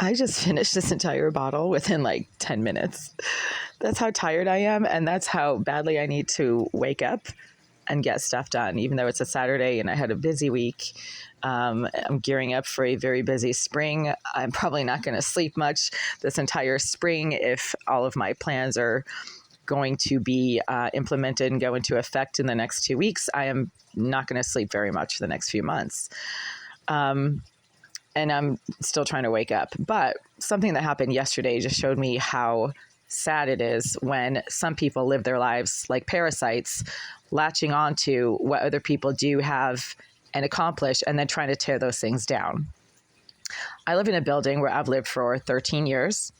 I just finished this entire bottle within like 10 minutes. That's how tired I am, and that's how badly I need to wake up and get stuff done, even though it's a Saturday and I had a busy week. I'm gearing up for a very busy spring. I'm probably not going to sleep much this entire spring if all of my plans are going to be implemented and go into effect in the next 2 weeks. I am not going to sleep very much for the next few months. And I'm still trying to wake up. But something that happened yesterday just showed me how sad it is when some people live their lives like parasites, latching on to what other people do have and accomplish, and then trying to tear those things down. I live in a building where I've lived for 13 years.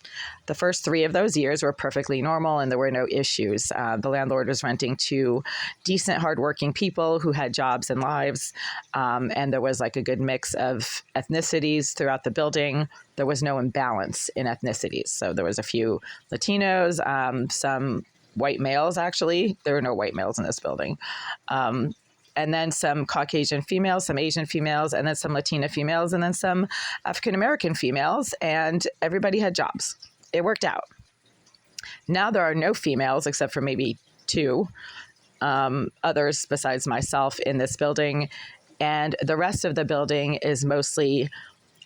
The first 3 of those years were perfectly normal and there were no issues. The landlord was renting to decent, hardworking people who had jobs and lives. And there was like a good mix of ethnicities throughout the building. There was no imbalance in ethnicities. So there was a few Latinos, some white males, actually. There were no white males in this building. And then some Caucasian females, some Asian females, and then some Latina females, and then some African-American females, and everybody had jobs. It worked out. Now there are no females except for maybe 2 others besides myself in this building, and the rest of the building is mostly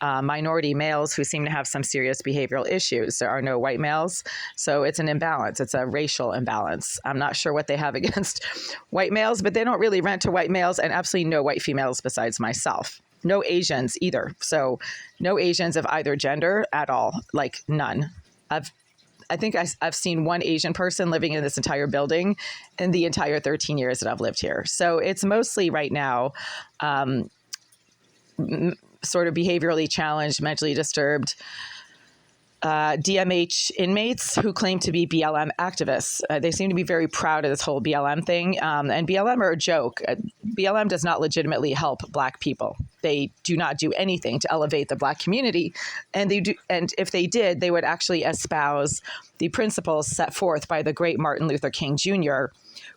minority males who seem to have some serious behavioral issues. There are no white males, so it's an imbalance. It's a racial imbalance. I'm not sure what they have against white males, but they don't really rent to white males, and absolutely no white females besides myself. No Asians either. So no Asians of either gender at all, like none. I think I've seen 1 Asian person living in this entire building in the entire 13 years that I've lived here. So it's mostly right now sort of behaviorally challenged, mentally disturbed DMH inmates who claim to be BLM activists. They seem to be very proud of this whole BLM thing. And BLM are a joke. BLM does not legitimately help Black people. They do not do anything to elevate the Black community. And if they did, they would actually espouse the principles set forth by the great Martin Luther King Jr.,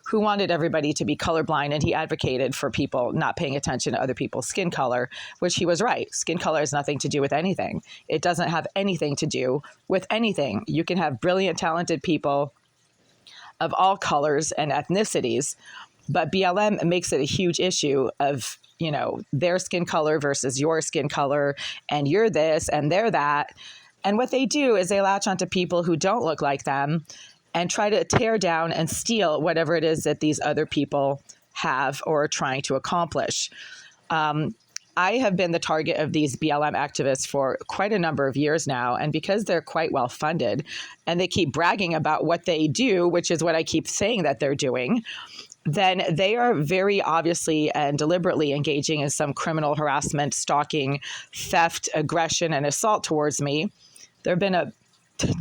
who wanted everybody to be colorblind, and he advocated for people not paying attention to other people's skin color, which he was right. Skin color has nothing to do with anything. It doesn't have anything to do with anything. You can have brilliant, talented people of all colors and ethnicities, but BLM makes it a huge issue of, you know, their skin color versus your skin color, and you're this and they're that. And what they do is they latch onto people who don't look like them and try to tear down and steal whatever it is that these other people have or are trying to accomplish. I have been the target of these BLM activists for quite a number of years now, and because they're quite well funded and they keep bragging about what they do, which is what I keep saying that they're doing, then they are very obviously and deliberately engaging in some criminal harassment, stalking, theft, aggression, and assault towards me. There have been a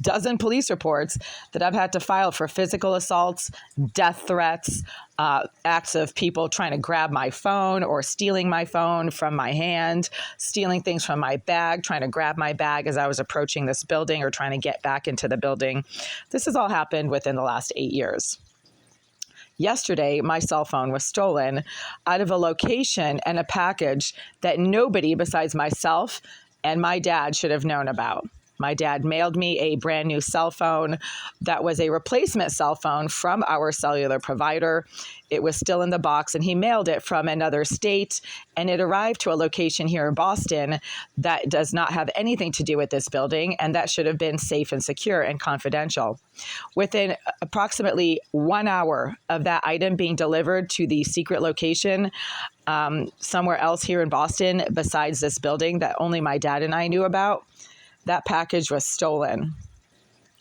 dozen police reports that I've had to file for physical assaults, death threats, acts of people trying to grab my phone or stealing my phone from my hand, stealing things from my bag, trying to grab my bag as I was approaching this building or trying to get back into the building. This has all happened within the last 8 years. Yesterday, my cell phone was stolen out of a location and a package that nobody besides myself and my dad should have known about. My dad mailed me a brand new cell phone that was a replacement cell phone from our cellular provider. It was still in the box, and he mailed it from another state, and it arrived to a location here in Boston that does not have anything to do with this building, and that should have been safe and secure and confidential. Within approximately 1 hour of that item being delivered to the secret location somewhere else here in Boston besides this building that only my dad and I knew about, that package was stolen.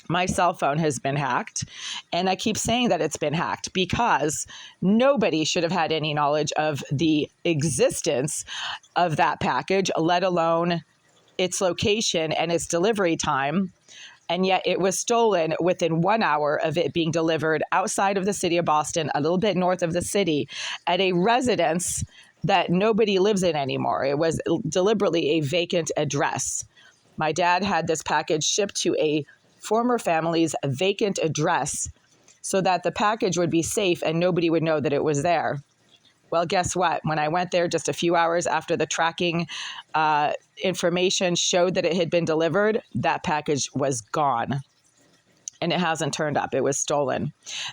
My cell phone has been hacked, and I keep saying that it's been hacked because nobody should have had any knowledge of the existence of that package, let alone its location and its delivery time. And yet it was stolen within 1 hour of it being delivered outside of the city of Boston, a little bit north of the city, at a residence that nobody lives in anymore. It was deliberately a vacant address. My dad had this package shipped to a former family's vacant address so that the package would be safe and nobody would know that it was there. Well, guess what? When I went there just a few hours after the tracking information showed that it had been delivered, that package was gone. And it hasn't turned up. It was stolen.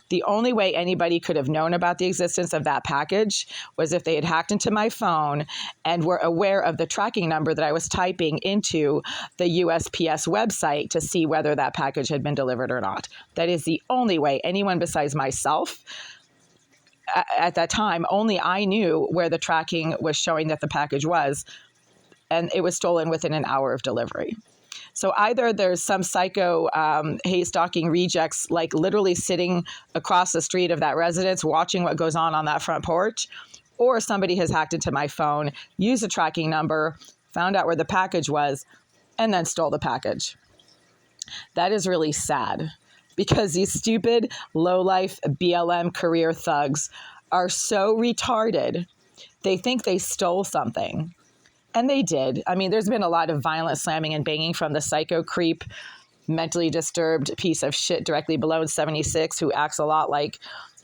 The only way anybody could have known about the existence of that package was if they had hacked into my phone and were aware of the tracking number that I was typing into the USPS website to see whether that package had been delivered or not. That is the only way anyone besides myself at that time, only I knew where the tracking was showing that the package was, and it was stolen within an hour of delivery. So either there's some psycho hate stalking rejects, like literally sitting across the street of that residence, watching what goes on that front porch, or somebody has hacked into my phone, used a tracking number, found out where the package was, and then stole the package. That is really sad, because these stupid, low-life BLM career thugs are so retarded. They think they stole something. And they did. I mean, there's been a lot of violent slamming and banging from the psycho creep, mentally disturbed piece of shit directly below 76, who acts a lot like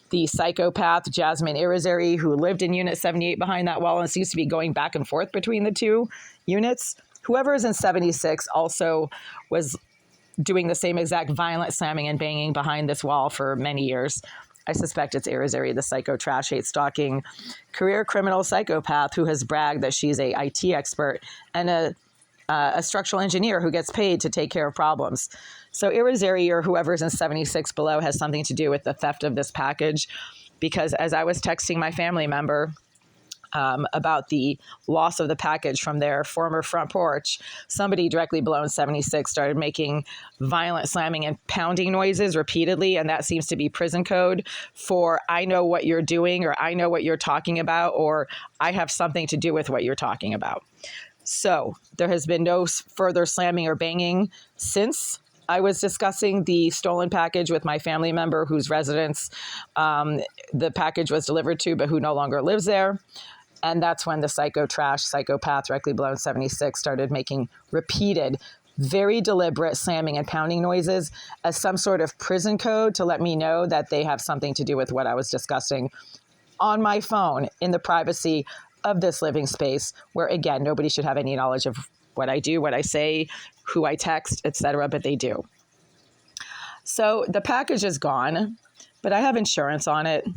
the psychopath Jasmine Irizarry, who lived in Unit 78 behind that wall and seems to be going back and forth between the two units. Whoever is in 76 also was doing the same exact violent slamming and banging behind this wall for many years. I suspect it's Irizarry, the psycho trash hate stalking career criminal psychopath who has bragged that she's a IT expert and a structural engineer who gets paid to take care of problems. So Irizarry, or whoever's in 76 below, has something to do with the theft of this package, because as I was texting my family member about the loss of the package from their former front porch, somebody directly below in 76 started making violent slamming and pounding noises repeatedly, and that seems to be prison code for I know what you're doing, or I know what you're talking about, or I have something to do with what you're talking about. So there has been no further slamming or banging since I was discussing the stolen package with my family member whose residence the package was delivered to, but who no longer lives there. And that's when the psychopath directly below 76 started making repeated, very deliberate slamming and pounding noises as some sort of prison code to let me know that they have something to do with what I was discussing on my phone in the privacy of this living space, where, again, nobody should have any knowledge of what I do, what I say, who I text, etc., but they do. So the package is gone, but I have insurance on it.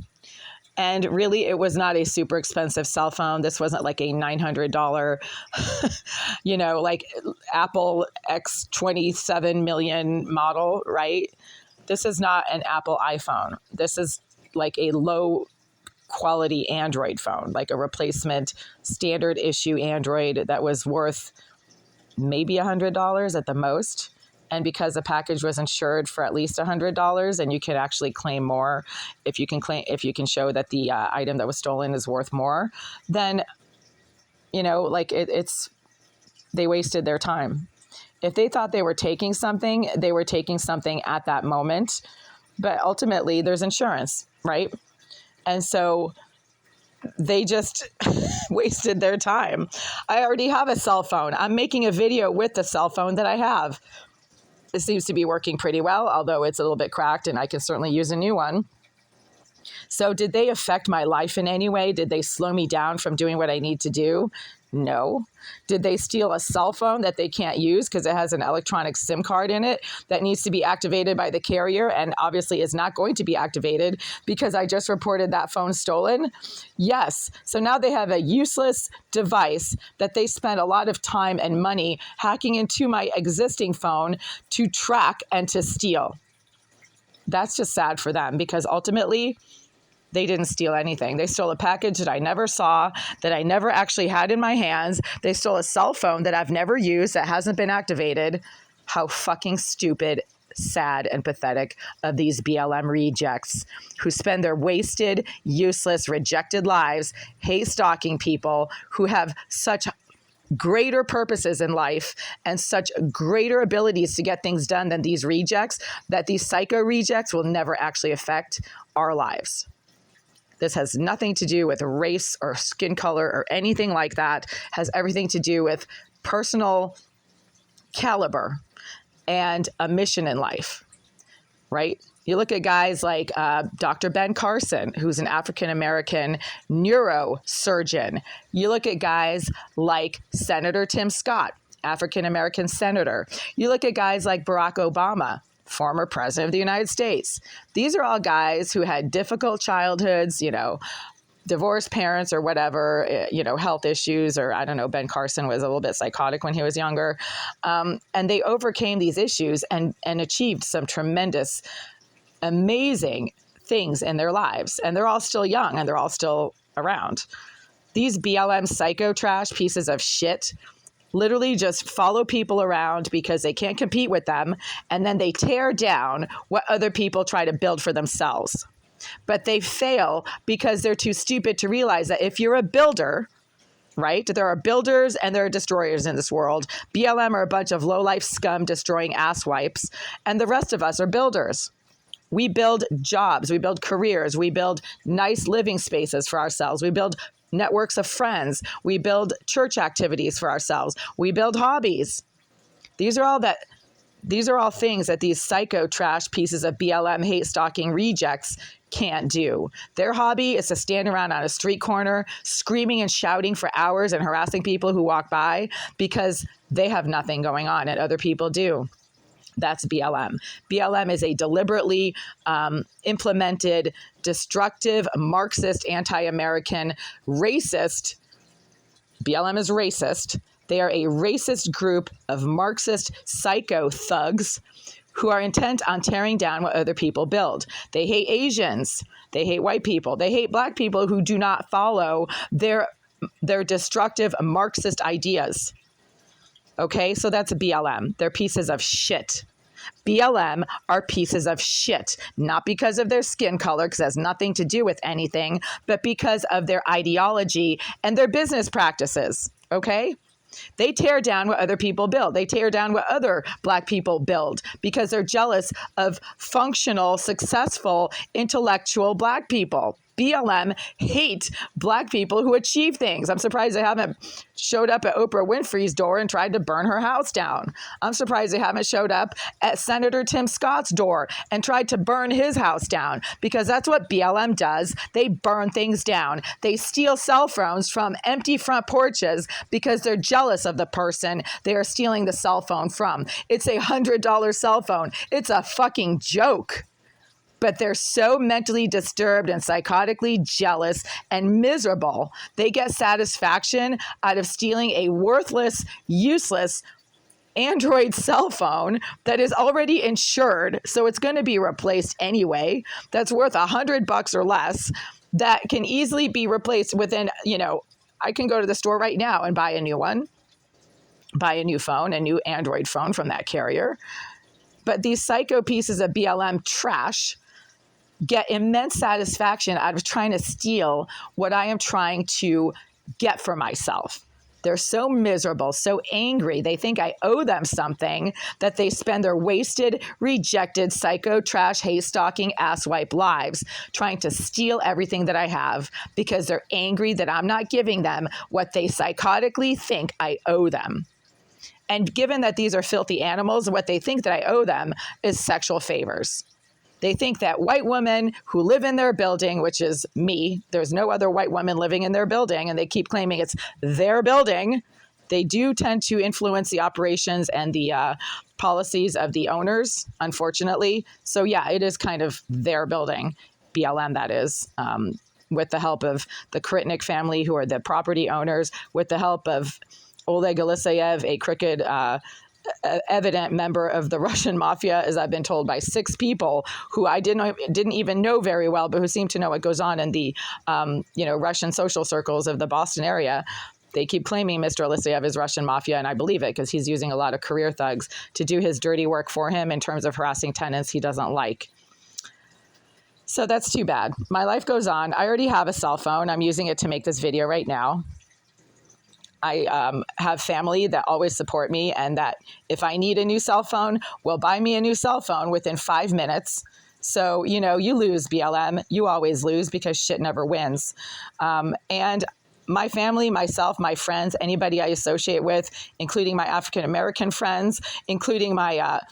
And really, it was not a super expensive cell phone. This wasn't like a $900, like Apple X27 million model, right? This is not an Apple iPhone. This is like a low quality Android phone, like a replacement standard issue Android that was worth maybe $100 at the most. And because the package was insured for at least $100, and you can actually claim more if you can show that the item that was stolen is worth more, then they wasted their time. If they thought they were taking something, they were taking something at that moment. But ultimately, there's insurance, right? And so they just wasted their time. I already have a cell phone. I'm making a video with the cell phone that I have. It seems to be working pretty well, although it's a little bit cracked, and I can certainly use a new one. So did they affect my life in any way? Did they slow me down from doing what I need to do? No. Did they steal a cell phone that they can't use because it has an electronic SIM card in it that needs to be activated by the carrier and obviously is not going to be activated because I just reported that phone stolen? Yes. So now they have a useless device that they spent a lot of time and money hacking into my existing phone to track and to steal. That's just sad for them, because ultimately they didn't steal anything. They stole a package that I never saw, that I never actually had in my hands. They stole a cell phone that I've never used, that hasn't been activated. How fucking stupid, sad, and pathetic of these BLM rejects who spend their wasted, useless, rejected lives hate stalking people who have such greater purposes in life and such greater abilities to get things done than these rejects, that these psycho rejects will never actually affect our lives. This has nothing to do with race or skin color or anything like that. It has everything to do with personal caliber and a mission in life, right? You look at guys like Dr. Ben Carson, who's an African-American neurosurgeon. You look at guys like Senator Tim Scott, African-American senator. You look at guys like Barack Obama, former president of the United States. These are all guys who had difficult childhoods, divorced parents or whatever, health issues, or I don't know, Ben Carson was a little bit psychotic when he was younger. And they overcame these issues and achieved some tremendous, amazing things in their lives. And they're all still young and they're all still around. These BLM psycho trash pieces of shit literally just follow people around because they can't compete with them. And then they tear down what other people try to build for themselves. But they fail because they're too stupid to realize that if you're a builder, right, there are builders and there are destroyers in this world. BLM are a bunch of low-life scum destroying asswipes, and the rest of us are builders. We build jobs, we build careers, we build nice living spaces for ourselves, we build networks of friends, we build church activities for ourselves, we build hobbies. These are all things that these psycho trash pieces of BLM hate stalking rejects can't do. Their hobby is to stand around on a street corner screaming and shouting for hours and harassing people who walk by because they have nothing going on and other people do. That's BLM. BLM is a deliberately implemented, destructive, Marxist, anti-American, racist. BLM is racist. They are a racist group of Marxist psycho thugs who are intent on tearing down what other people build. They hate Asians. They hate white people. They hate black people who do not follow their destructive Marxist ideas. Okay, so that's BLM. They're pieces of shit. BLM are pieces of shit, not because of their skin color, because it has nothing to do with anything, but because of their ideology and their business practices. Okay? They tear down what other people build. They tear down what other black people build because they're jealous of functional, successful, intellectual black people. BLM hate black people who achieve things. I'm surprised they haven't showed up at Oprah Winfrey's door and tried to burn her house down. I'm surprised they haven't showed up at Senator Tim Scott's door and tried to burn his house down, because that's what BLM does. They burn things down. They steal cell phones from empty front porches because they're jealous of the person they are stealing the cell phone from. It's a $100 cell phone. It's a fucking joke. But they're so mentally disturbed and psychotically jealous and miserable, they get satisfaction out of stealing a worthless, useless Android cell phone that is already insured, so it's going to be replaced anyway, that's worth $100 or less, that can easily be replaced within, I can go to the store right now and buy a new one, buy a new phone, a new Android phone from that carrier. But these psycho pieces of BLM trash get immense satisfaction out of trying to steal what I am trying to get for myself. They're so miserable, so angry. They think I owe them something that they spend their wasted, rejected, psycho, trash, hate-stalking, asswipe lives trying to steal everything that I have because they're angry that I'm not giving them what they psychotically think I owe them. And given that these are filthy animals, what they think that I owe them is sexual favors. They think that white women who live in their building, which is me, there's no other white women living in their building, and they keep claiming it's their building. They do tend to influence the operations and the policies of the owners, unfortunately. So yeah, it is kind of their building, BLM that is, with the help of the Kritnik family, who are the property owners, with the help of Oleg Eliseyev, a crooked evident member of the Russian mafia, as I've been told by 6 people who I didn't even know very well, but who seem to know what goes on in the Russian social circles of the Boston area. They keep claiming Mr. Eliseyev is Russian mafia, and I believe it because he's using a lot of career thugs to do his dirty work for him in terms of harassing tenants he doesn't like. So that's too bad. My life goes on. I already have a cell phone. I'm using it to make this video right now. I have family that always support me, and that if I need a new cell phone, will buy me a new cell phone within 5 minutes. So, you lose, BLM. You always lose because shit never wins. And my family, myself, my friends, anybody I associate with, including my African-American friends, including my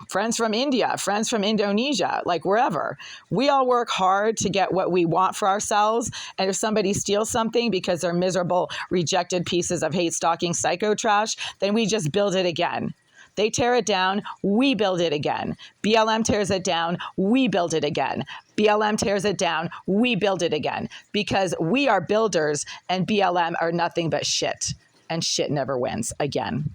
friends from India, friends from Indonesia, like wherever. We all work hard to get what we want for ourselves. And if somebody steals something because they're miserable, rejected pieces of hate stalking psycho trash, then we just build it again. They tear it down, we build it again. BLM tears it down, we build it again. BLM tears it down, we build it again. Because we are builders and BLM are nothing but shit. And shit never wins again.